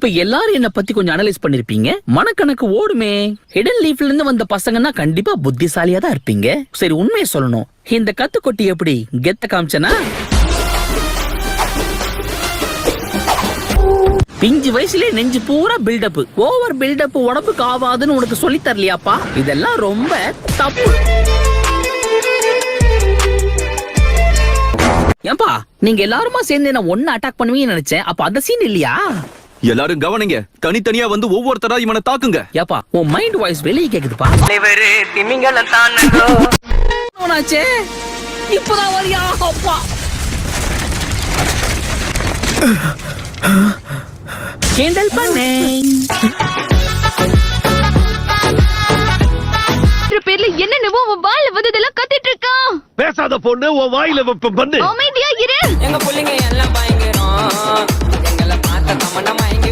இப்ப எல்லாரும் என்ன பத்தி கொஞ்சம் அனலைஸ் பண்ணிருப்பீங்க. மனக்கணக்கு ஓடுமே. ஹிடன் லீஃப்ல இருந்து வந்த பசங்கன்னா கண்டிப்பா புத்திசாலியா தான் இருப்பீங்க. சரி, உண்மையை சொல்லணும், இந்த கத்துக்கொட்டி எப்படி கெத்த காமிச்சனா? பிஞ்சு வயசுல நெஞ்சு பூரா பில்டப். ஓவர் பில்டப் உடம்புக்கு ஆவாதுன்னு உனக்கு சொல்லி தரலையாப்பா? இதெல்லாம் ரொம்ப தப்பு. ஏன்பா நீங்க எல்லாருமா சேர்ந்து என்ன ஒன்னு அட்டாக் பண்ணுவீங்கன்னு நினைச்சேன். அப்ப அந்த சீன் இல்லையா? எல்லாரும் கவனிங்க, தனித்தனியா வந்து ஒவ்வொருத்தரா இவனை தாக்குங்க. ஏப்பா உன் மைண்ட் வாய்ஸ் வெளியே கேக்குதுப்பா. இப்பதான் வரியா? அப்பா கேண்டல் பண்ணே பேர்ல என்னென்னவோ அவன் வாயில வந்ததெல்லாம் கத்திட்டு இருக்கான். பேசாத பொண்ணு, உன் வாயில வெப்பம் பண்ணு. அமைதியா இரு. எங்க புள்ளைங்க எல்லாம் பயங்கரம். எங்களை பார்த்த தமன்னா மயங்கி